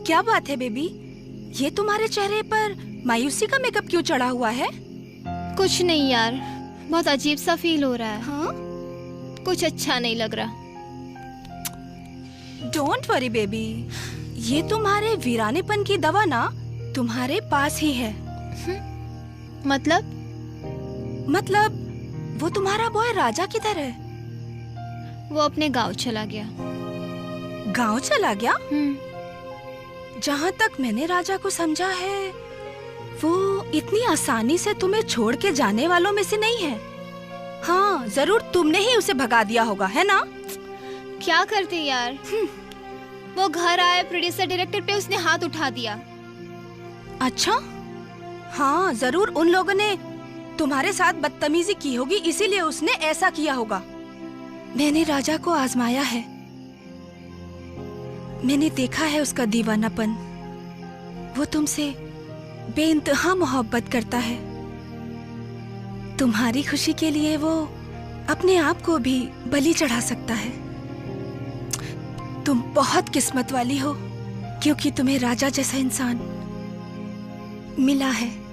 क्या बात है बेबी, ये तुम्हारे चेहरे पर मायूसी का मेकअप क्यों चढ़ा हुआ है? कुछ नहीं यार, बहुत अजीब सा फील हो रहा है। हाँ? कुछ अच्छा नहीं लग रहा। डोंट वरी बेबी, ये तुम्हारे वीरानेपन की दवा ना तुम्हारे पास ही है। मतलब वो तुम्हारा बॉय राजा किधर है? वो अपने गांव चला गया। गांव चला गया? जहाँ तक मैंने राजा को समझा है, वो इतनी आसानी से तुम्हें छोड़ के जाने वालों में से नहीं है। हाँ, जरूर तुमने ही उसे भगा दिया होगा, है ना? क्या करती यार, वो घर आए, प्रोड्यूसर डायरेक्टर पे उसने हाथ उठा दिया। अच्छा, हाँ जरूर उन लोगों ने तुम्हारे साथ बदतमीजी की होगी, इसीलिए उसने ऐसा किया होगा। मैंने राजा को आजमाया है, मैंने देखा है उसका दीवानापन। वो तुमसे बेइंतहा मोहब्बत करता है। तुम्हारी खुशी के लिए वो अपने आप को भी बलि चढ़ा सकता है। तुम बहुत किस्मत वाली हो, क्योंकि तुम्हें राजा जैसा इंसान मिला है।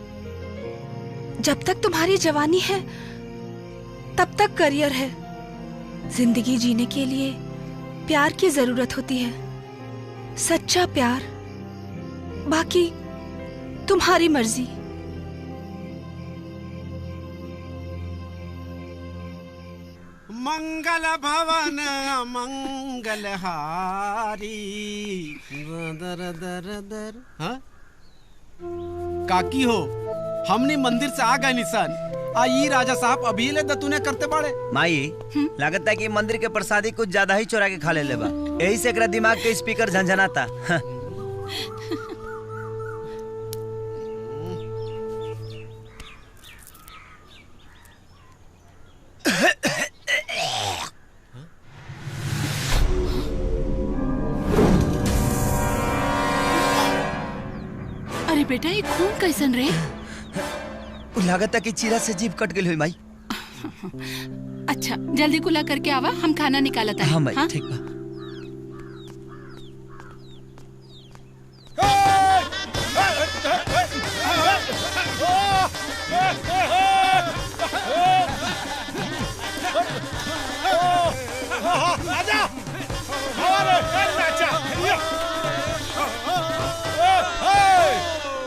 जब तक तुम्हारी जवानी है, तब तक करियर है। जिंदगी जीने के लिए प्यार की जरूरत होती है, सच्चा प्यार। बाकी तुम्हारी मर्जी। मंगल भवन मंगल हारी दर दर दर। हाँ? काकी हो, हमने मंदिर से आ गए निशान। आई राजा साहब अभी ले दतुने करते बड़े। माई लागत है कि मंदिर के प्रसादी कुछ ज्यादा ही चोरा के खा ले बा, यही से एकरा दिमाग के स्पीकर झंझनाता। अरे बेटा, ये खून कैसन रे? लागत है कि चीरा से जीभ कट गई हुई माई। अच्छा, जल्दी कुला करके आवा, हम खाना निकालता है। हाँ माई, ठीक बा।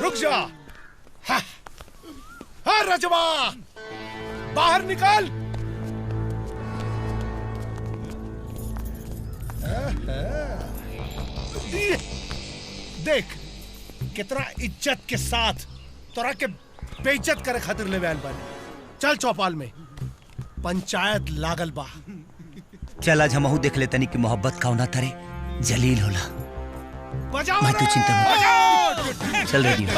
रुक जा। हाँ रजवा, बाहर निकाल। देख कितना इज्जत के साथ तोरा के बेइज्जत करे खातिर ले आयल बानी। चल चौपाल में पंचायत लागल बा। चल आज हमहू देख ले तनी कि मोहब्बत कौना तरे जलील होला। बजाओ मैं तू चिंता मत। चल रेडी हो।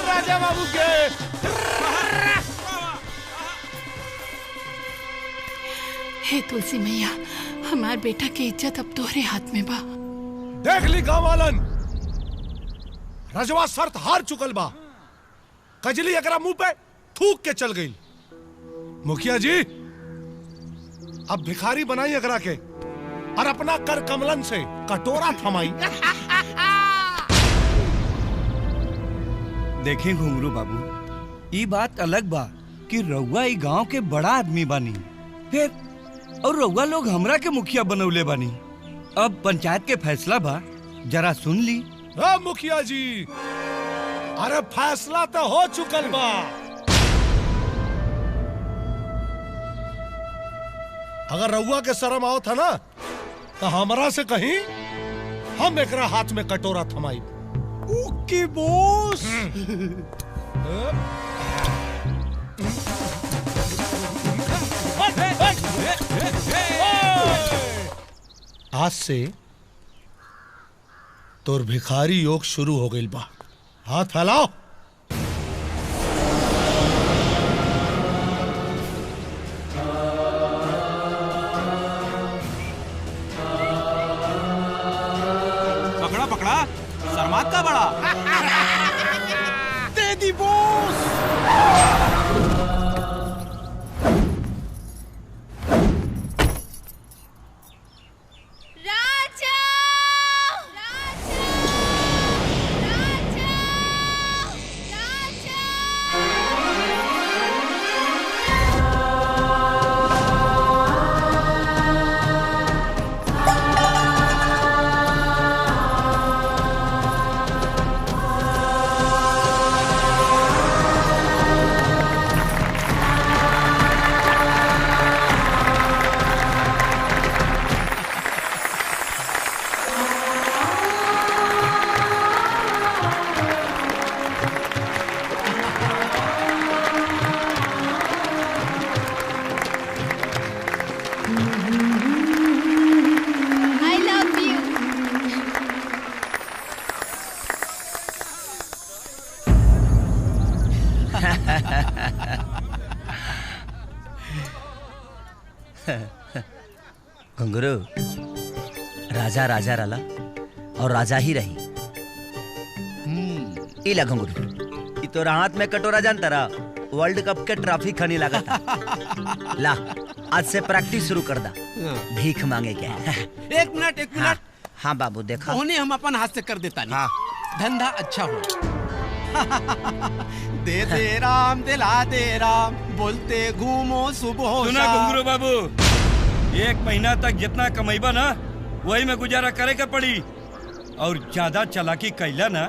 राजा बाबू के। हे तुलसी मैया, हमार बेटा की इज्जत अब तोहरे हाथ में बा। देख ली गाँव वालन, रजवा शर्त हार चुकल बा। कजली एकरा मुंह पे थूक के चल गई। मुखिया जी, अब भिखारी बनाई अगरा के और अपना कर कमलन से कटोरा थमाई। देखें घुंगरू बाबू, ये बात अलग बा कि रउआ ई गांव के बड़ा आदमी बानी, फिर और रउआ लोग हमरा के मुखिया बनौले बानी। अब पंचायत के फैसला बा, जरा सुन ली। मुखिया जी, अरे फैसला तो हो चुकल बा। अगर रउआ के शर्म आओ था ना, तो हमरा से कहीं हम एकरा हाथ में कटोरा थमाई। ओके बॉस। आज से तोर भिखारी योग शुरू हो गई बा। हाथ फैलाओ। पकड़ा पकड़ा, शर्मात का बड़ा। दे दी बॉस। घुंगरू राजा राजा रला और राजा ही रही। इला घुंगरू ई तो हाथ में कटोरा जानता रहा वर्ल्ड कप के ट्रॉफी खनी लगा था। ला आज से प्रैक्टिस शुरू कर दा। भीख मांगे क्या? एक मिनट। हाँ बाबू देखा। उन्हें हम अपन हाथ से कर देता नहीं। हाँ। धंधा अच्छा हो। दे दे राम दिला दे राम बोलते घूमो सुबह सुना घुंगरू बाबू, 1 महीना तक जितना कमाईबा ना वही में गुजारा करे के पड़ी, और ज्यादा चालाकी कैला ना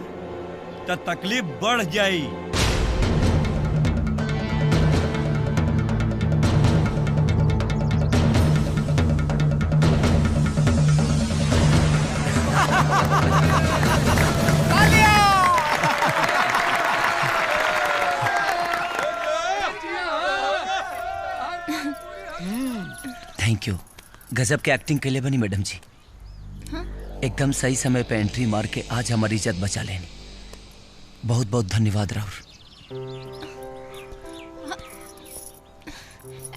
तो तकलीफ बढ़ जाई। थैंक यू, गजब के एक्टिंग के लिए बनी मैडम जी। एकदम सही समय पे एंट्री मार के आज हमारी इज्जत बचा लेनी। बहुत बहुत धन्यवाद राहुल।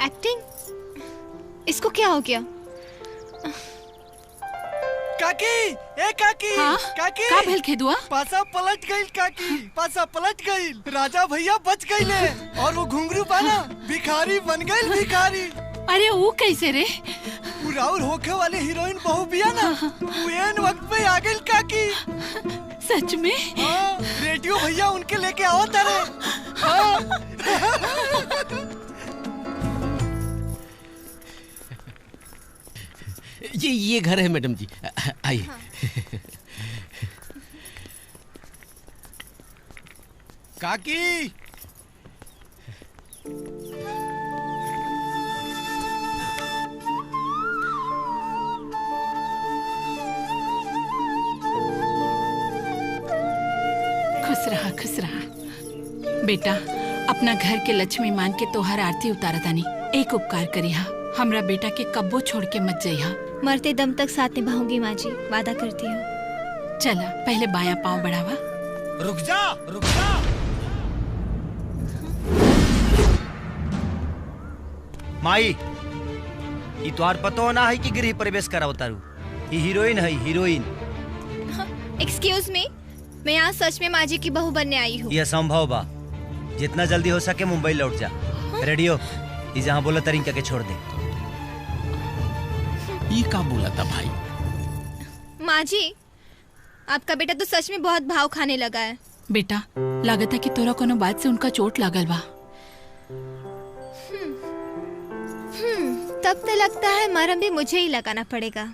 एक्टिंग? इसको क्या हो गया? काकी, ए काकी, हाँ? काकी, का भेल खेदुआ? पासा पलट गई काकी, पासा पलट गई। राजा भैया बच गईले और वो घुंगरू पाना भिखारी बन गई भिखारी। अरे वो कैसे रे? वो राउर होखे वाले हीरोइन बहू बिया ना, वो एन वक्त पे आ गई काकी। सच में? हाँ, रेडियो भैया उनके लेके आओ तारे। हाँ। ये घर है मैडम जी, आइए। काकी, खुश रहा बेटा। अपना घर के लक्ष्मी मान के तोहर आरती उतारा तानी। एक उपकार करिहा, हमरा बेटा के कब्बो छोड़ के मत जइहा। मरते दम तक साथ निभाऊंगी माँ जी, वादा करती हूँ। चला पहले बायां पाँव बढ़ावा। रुक जा। माई ये तुहार पतो ना है कि गृह प्रवेश कराओ तारू। ये हीरोइन है, हीरोइन। एक्सक्यूज मी, मैं यहाँ सच में माँ जी की बहू बनने आई हूँ। यह संभव बा। जितना जल्दी हो सके मुंबई लौट जा। रेडियो ये जहाँ बोला तरीका के छोड़ दे। ये का बोला था भाई? माँ जी, आपका बेटा तो सच में बहुत भाव खाने लगा है। बेटा लागत है कि तोरा कोनो बात से उनका चोट लागल बा। तब तो लगता है मरहम भी मुझे ही लगाना पड़ेगा।